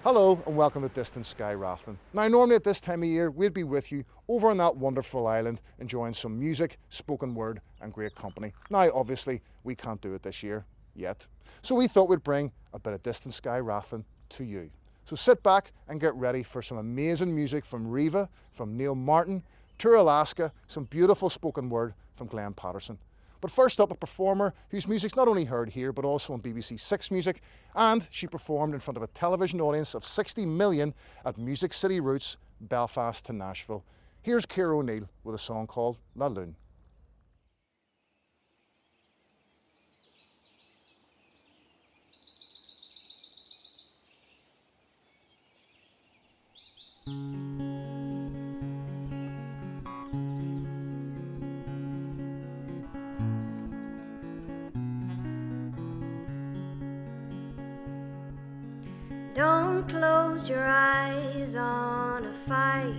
Hello and welcome to Distant Sky Rathlin. Now normally at this time of year we'd be with you over on that wonderful island enjoying some music, spoken word and great company. Now obviously we can't do it this year yet. So we thought we'd bring a bit of Distant Sky Rathlin to you. So sit back and get ready for some amazing music from Reva, from Neil Martin, Tur Alaska, some beautiful spoken word from Glenn Patterson. But first up, a performer whose music's not only heard here, but also on BBC Six Music, and she performed in front of a television audience of 60 million at Music City Roots, Belfast to Nashville. Here's Kier O'Neill with a song called La Lune. Don't close your eyes on a fight.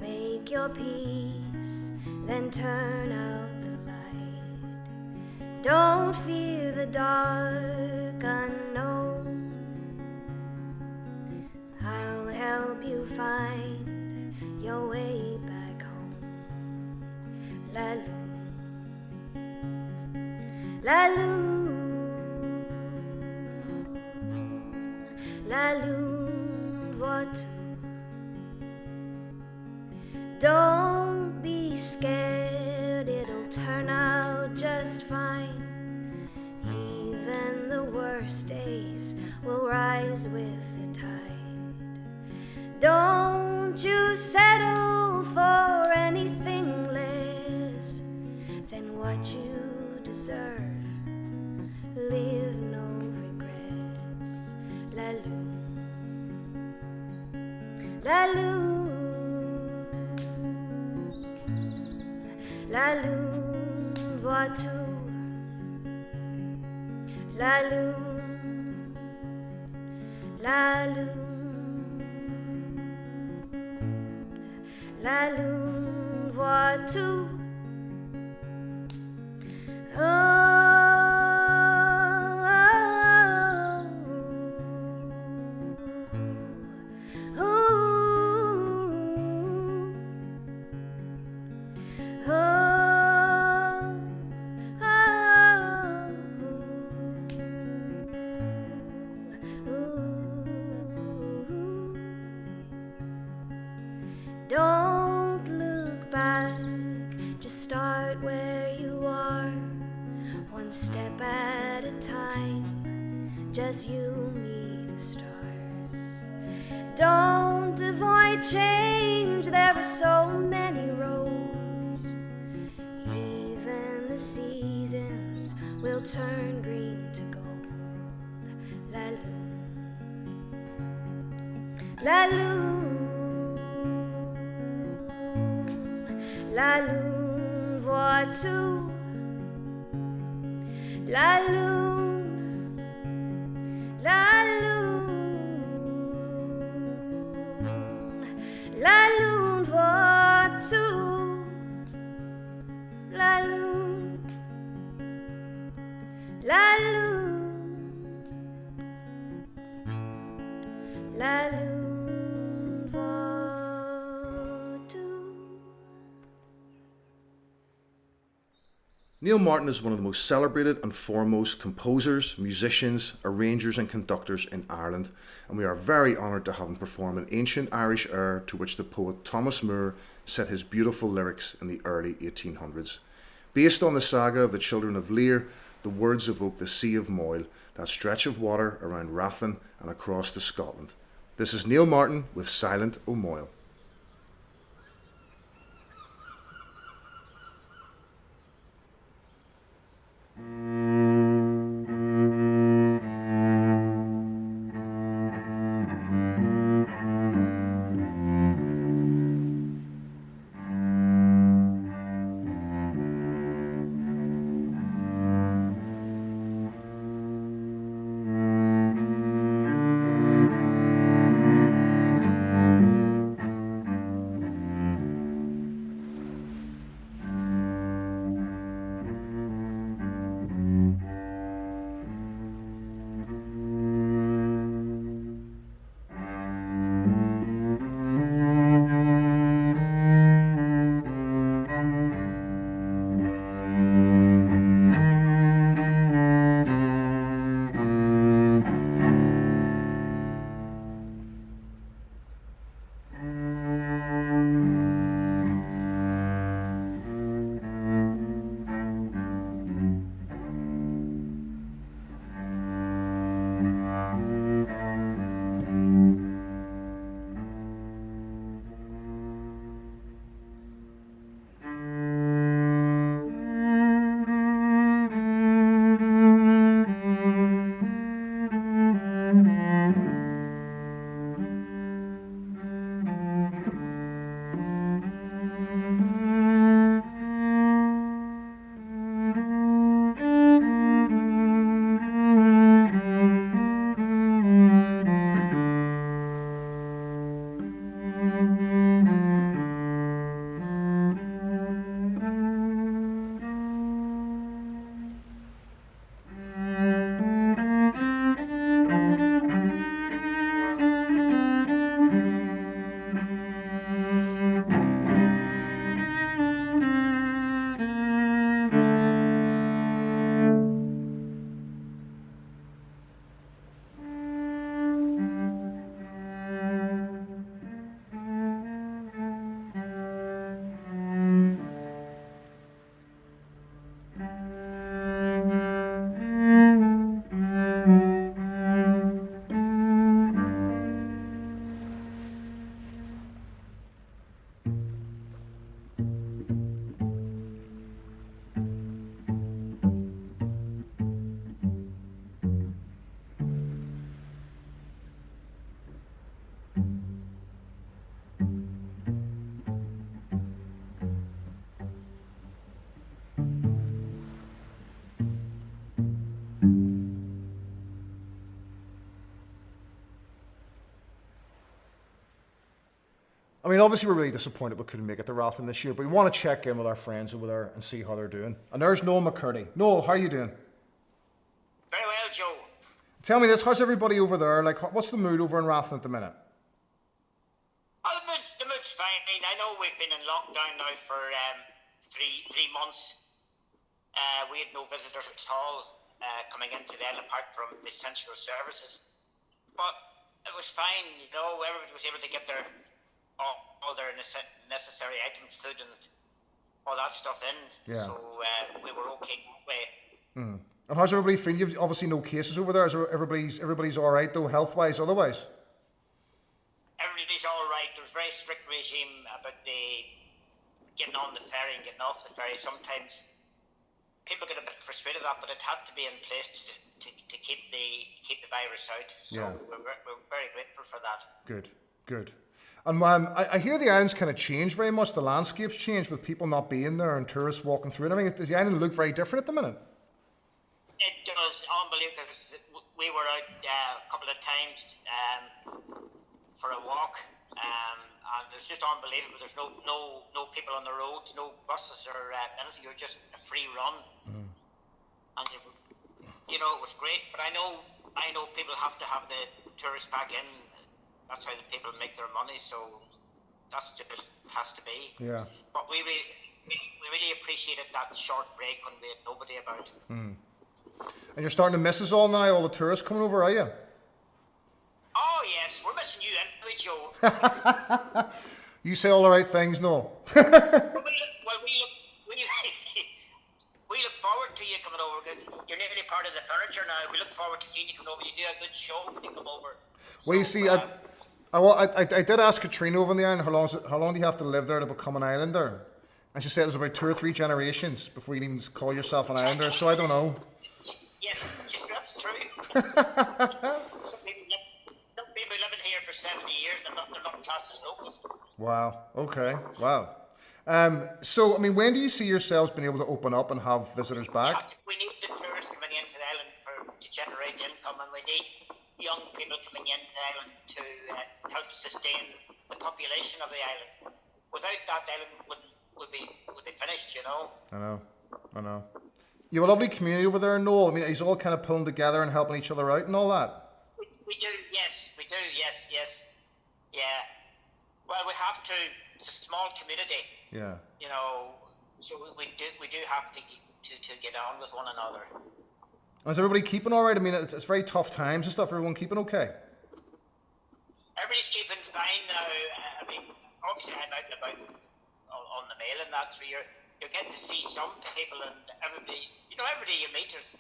Make your peace, then turn out the light. Don't fear the dark unknown. I'll help you find your way back home. La Lune, La Lune. La Lune, vois-tu? Don't be scared, it'll turn out just fine. Even the worst days will rise with the tide. Don't you settle for anything less than what you deserve. Live no regrets. La Lune, La Lune, La Lune, vois-tu? La Lune, La Lune, La Lune, vois-tu? Don't look back, just start where you are, one step at a time, just you, me, the stars. Don't avoid change, there are so many roads, even the seasons will turn green to gold. La Lune, La Lune, La Lune, vois-tu? La Lune, La Lune, La Lune, vois-tu? La Lune, La Lune, La Lune, vois-tu? Neil Martin is one of the most celebrated and foremost composers, musicians, arrangers and conductors in Ireland, and we are very honoured to have him perform an ancient Irish air to which the poet Thomas Moore set his beautiful lyrics in the early 1800s. Based on the saga of the children of Lear, the words evoke the Sea of Moyle, that stretch of water around Rathlin and across to Scotland. This is Neil Martin with Silent O Moyle. I mean, obviously we're really disappointed we couldn't make it to Rathlin this year, but we want to check in with our friends over there and see how they're doing. And there's Noel McCurdy. Noel, how are you doing? Very well, Joe. Tell me this, how's everybody over there? Like, what's the mood over in Rathlin at the minute? Oh, the mood's fine. I know we've been in lockdown now for three months. We had no visitors at all coming into the island apart from essential services. But it was fine, you know, everybody was able to get all their necessary items, food and all that stuff in. Yeah. So we were okay that way. Mm. And how's everybody feeling? You've obviously no cases over there. Is everybody's all right though, health-wise, otherwise? Everybody's all right. There's a very strict regime about the getting on the ferry and getting off the ferry. Sometimes people get a bit frustrated with that, but it had to be in place to keep the virus out. So yeah. we're very grateful for that. Good. And I hear the island's kind of changed very much. The landscape's changed with people not being there and tourists walking through it. I mean, does the island look very different at the minute? It does, unbelievable. We were out a couple of times for a walk, and it's just unbelievable. There's no people on the roads, no buses or anything. You're just a free run, and you know it was great. But I know people have to have the tourists back in. That's how the people make their money. So that's just has to be. Yeah. But we really appreciated that short break when we had nobody about. Mm. And you're starting to miss us all now, all the tourists coming over, are you? Oh yes, we're missing you anyway, Joe. You say all the right things, no? we look forward to you coming over because you're nearly part of the furniture now. We look forward to seeing you come over. You do a good show when you come over. Well, you see, I did ask Katrina over on the island how long do you have to live there to become an islander? And she said it was about 2 or 3 generations before you even call yourself an islander. So I don't know. Yes, that's true. Some people living here for 70 years, they're not classed as locals. Wow. Okay. Wow. So, I mean, when do you see yourselves being able to open up and have visitors back? We need the tourists coming into the island to generate income, and we need young people coming into the island to help sustain the population of the island. Without that, the island would be finished, you know. I know. You have a lovely community over there, Noel. I mean, he's all kind of pulling together and helping each other out and all that. We do, yes. Yeah. Well, we have to. It's a small community. Yeah. You know, so we do have to get on with one another. And is everybody keeping all right? I mean, it's very tough times and stuff. Everyone keeping okay? Everybody's keeping fine now. I mean, obviously I'm out and about on the mail and that, so you're getting to see some people, and everybody you meet is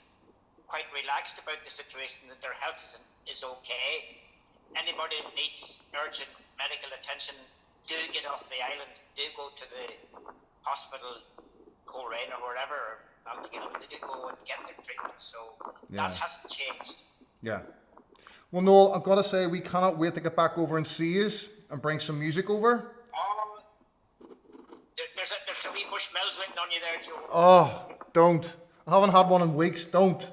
quite relaxed about the situation, that their health is okay. Anybody that needs urgent medical attention, do get off the island, do go to the hospital, Coleraine or wherever, and they do go and get their treatment. So that hasn't changed. Yeah. Well, Noel, I've got to say, we cannot wait to get back over and see you and bring some music over. There's a wee Bushmills waiting on you there, Joe. Oh, don't. I haven't had one in weeks. Don't.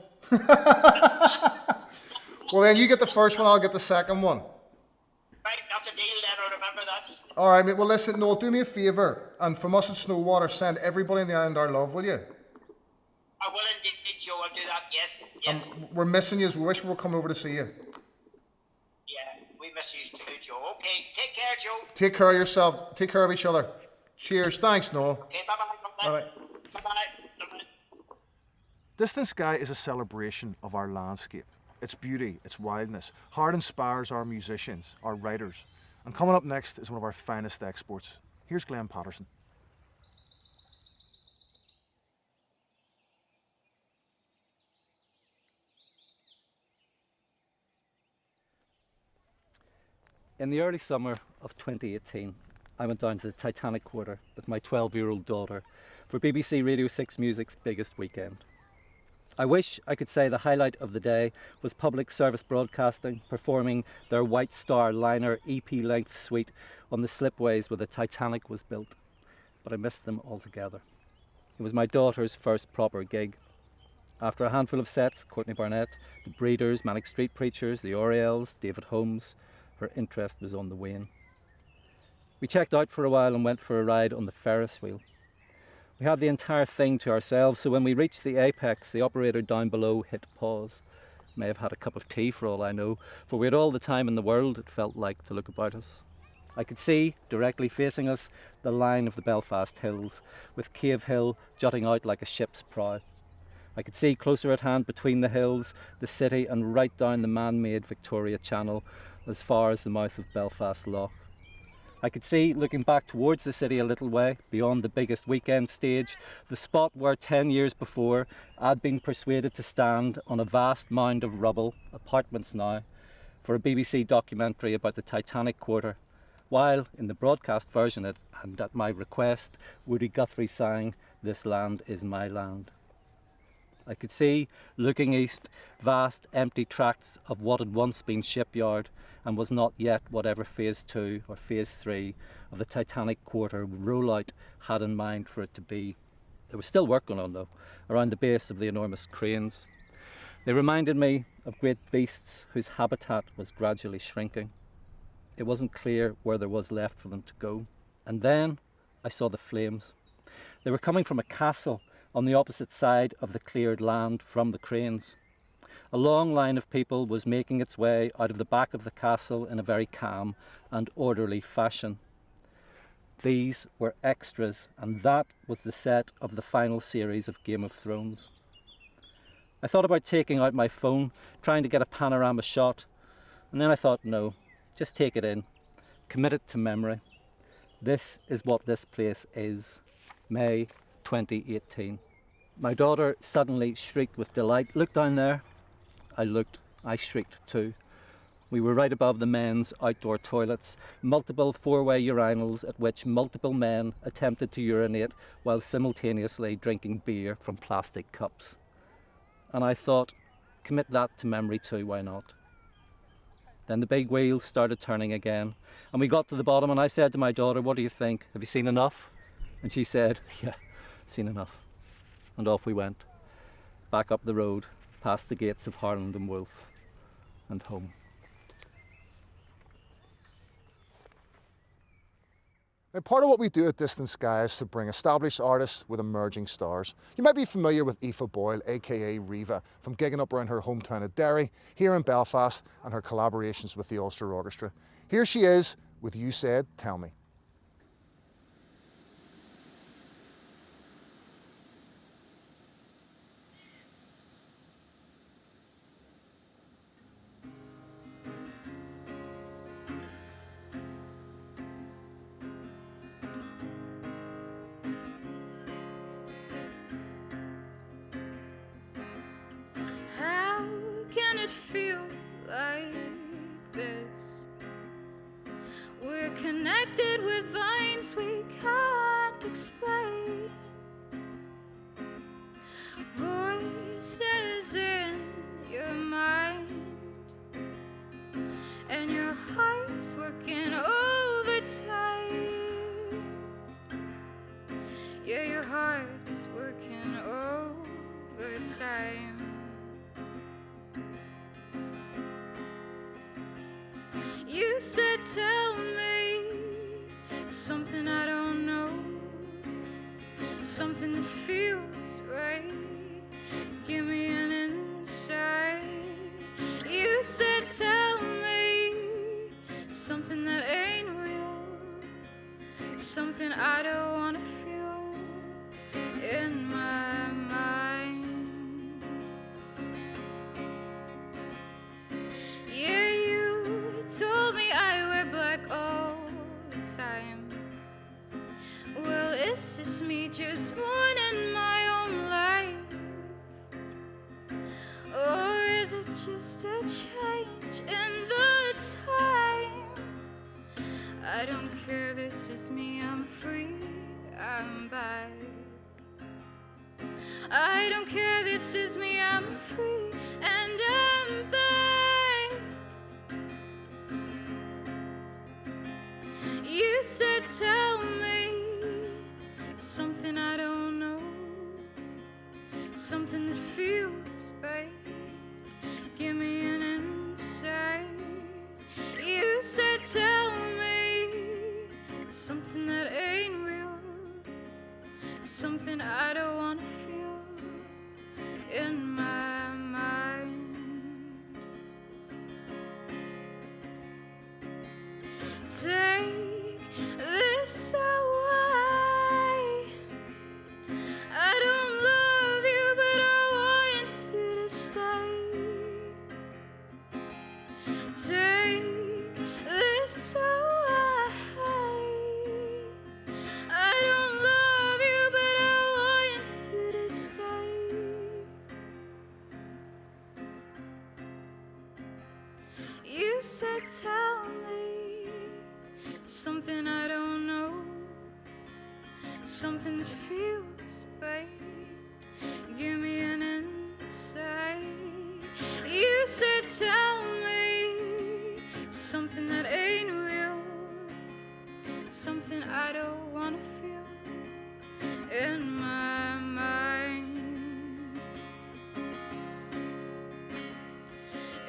Well, then you get the first one, I'll get the second one. Right, that's a deal then, I'll remember that. All right, mate. Well, listen, Noel, do me a favour. And from us at Snowwater, send everybody in the island our love, will you? I will indeed, Joe. I'll do that, yes. We're missing you. We wish we were coming over to see you. Yeah, we miss you too, Joe. Okay, take care, Joe. Take care of yourself. Take care of each other. Cheers. Thanks, Noel. Okay, bye-bye. Bye-bye. Distant Sky is a celebration of our landscape, its beauty, its wildness. How it inspires our musicians, our writers. And coming up next is one of our finest exports. Here's Glenn Patterson. In the early summer of 2018, I went down to the Titanic Quarter with my 12-year-old daughter for BBC Radio 6 Music's biggest weekend. I wish I could say the highlight of the day was Public Service Broadcasting performing their White Star Liner EP-length suite on the slipways where the Titanic was built, but I missed them altogether. It was my daughter's first proper gig. After a handful of sets, Courtney Barnett, the Breeders, Manic Street Preachers, the Oriels, David Holmes, her interest was on the wane. We checked out for a while and went for a ride on the Ferris wheel. We had the entire thing to ourselves, so when we reached the apex, the operator down below hit pause. May have had a cup of tea for all I know, for we had all the time in the world, it felt like, to look about us. I could see, directly facing us, the line of the Belfast hills, with Cave Hill jutting out like a ship's prow. I could see closer at hand between the hills, the city, and right down the man-made Victoria Channel, as far as the mouth of Belfast Lough. I could see, looking back towards the city a little way, beyond the biggest weekend stage, the spot where 10 years before I'd been persuaded to stand on a vast mound of rubble, apartments now, for a BBC documentary about the Titanic Quarter, while, in the broadcast version and at my request, Woody Guthrie sang, "This land is my land." I could see, looking east, vast empty tracts of what had once been shipyard and was not yet whatever phase 2 or phase 3 of the Titanic Quarter rollout had in mind for it to be. There was still work going on though, around the base of the enormous cranes. They reminded me of great beasts whose habitat was gradually shrinking. It wasn't clear where there was left for them to go. And then I saw the flames. They were coming from a castle on the opposite side of the cleared land from the cranes. A long line of people was making its way out of the back of the castle in a very calm and orderly fashion. These were extras, and that was the set of the final series of Game of Thrones. I thought about taking out my phone, trying to get a panorama shot, and then I thought, no, just take it in, commit it to memory. This is what this place is. May 2018. My daughter suddenly shrieked with delight. Look down there. I looked. I shrieked too. We were right above the men's outdoor toilets, multiple four-way urinals at which multiple men attempted to urinate while simultaneously drinking beer from plastic cups. And I thought, commit that to memory too, why not? Then the big wheels started turning again, and we got to the bottom, and I said to my daughter, "What do you think? Have you seen enough?" And she said, "Yeah, seen enough." And off we went, back up the road, past the gates of Harland and Wolff, and home. Now, part of what we do at Distant Sky is to bring established artists with emerging stars. You might be familiar with Aoife Boyle, aka Reva, from gigging up around her hometown of Derry, here in Belfast, and her collaborations with the Ulster Orchestra. Here she is with You Said, Tell Me. How can it feel like this? We're connected with vines we can't explain. Voices in your mind, and your heart's working overtime. Yeah, your heart's working overtime. You said, tell me something I don't know, something that feels right. Give me an insight. You said, tell me something that ain't real, something I don't wanna feel in my mind. Yeah, you told me I wear black all the time. Well, is this me just mourning my own life? Or is it just a change in the time? I don't care, this is me, I'm free, I'm back. I don't care, this is me, I'm free, and I'm back. You said, tell me something I don't know, something that feels right. Give me an insight. You said, tell me something that feels right. Give me an insight. You said tell me something that ain't real, something I don't wanna feel in my mind,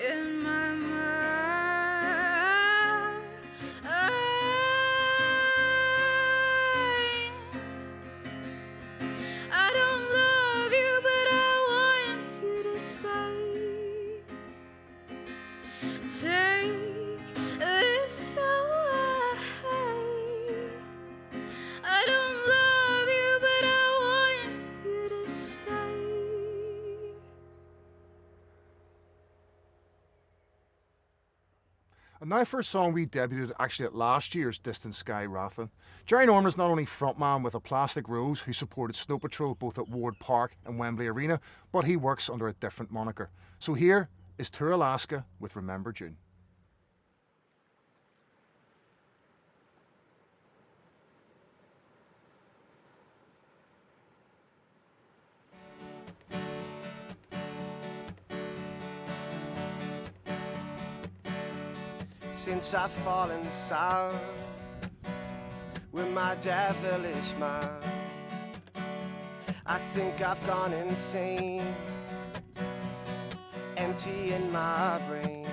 in my mind. I don't love you, but I want you to stay. Take this away. I don't love you, but I want you to stay. And now for a song we debuted actually at last year's Distant Sky Rathlin. Jerry Norman is not only frontman with a Plastic Rose, who supported Snow Patrol both at Ward Park and Wembley Arena, but he works under a different moniker. So here is Tur Alaska with Remember June. Since I've fallen sour with my devilish mind, I think I've gone insane, empty in my brain.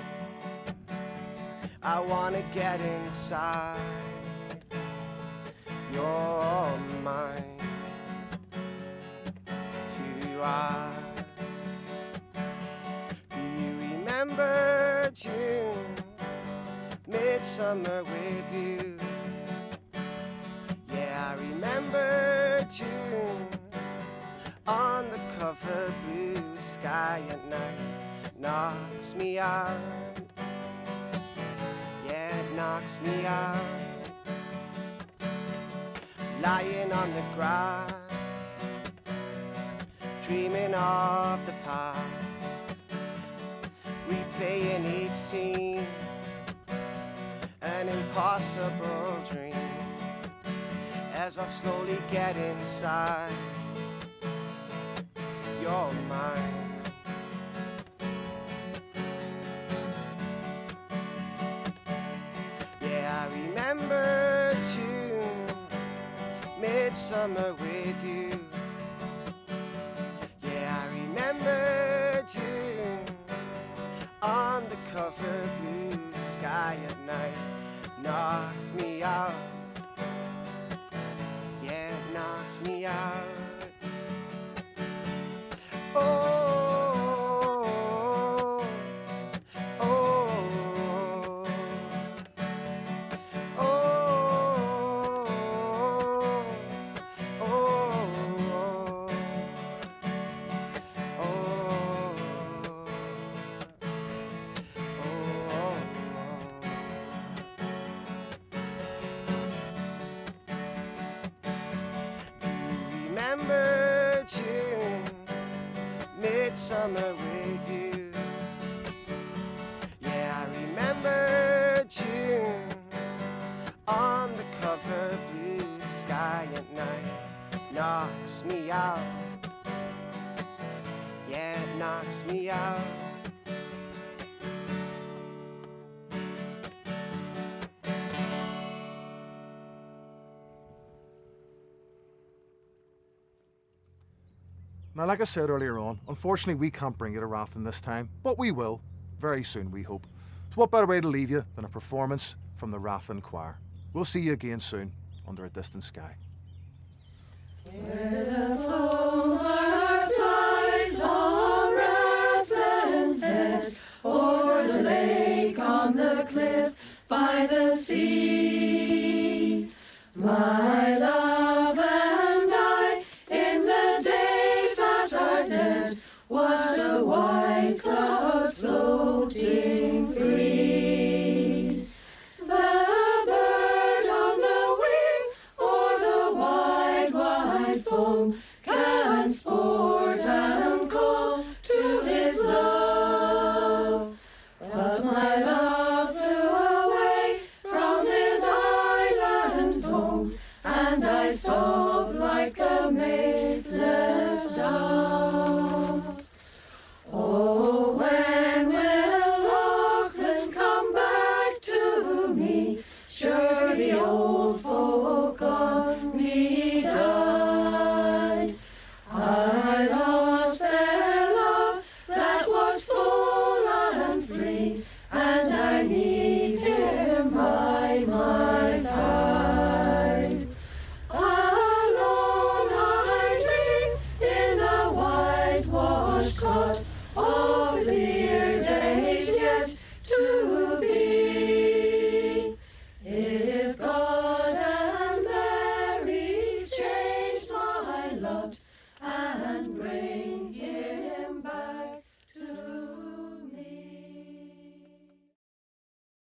I wanna get inside your mind to ask, do you remember June? Midsummer with you. Yeah, I remember June on the cover, blue sky at night knocks me out. Yeah, it knocks me out. Lying on the grass, dreaming of the past, replaying each scene, an impossible dream, as I slowly get inside your mind. Yeah, I remember June, midsummer with you. Yeah, I remember June on the cover, blue sky at night knocks me out. Yeah, it knocks me out. Oh, oh, oh, oh, oh, remember June, midsummer with you. Yeah, I remember June on the cover, blue sky at night knocks me out. Yeah, it knocks me out. Now, like I said earlier on, unfortunately we can't bring you to Rathlin this time, but we will, very soon we hope. So what better way to leave you than a performance from the Rathlin Choir. We'll see you again soon, under a distant sky. Where the foam flies on Rathlin's head, o'er the lake, on the cliff, by the sea. My love and I, in the days that are dead, was the white clouds floating free. The bird on the wing, o'er the wide, wide foam, can sport and call to his love. But my love flew away from his island home, ere the old folk on me died. I lost their love that was full and free, and I need him by my side. Alone I dream in the whitewashed cot of the dear days yet to be. If God and Mary changed my lot and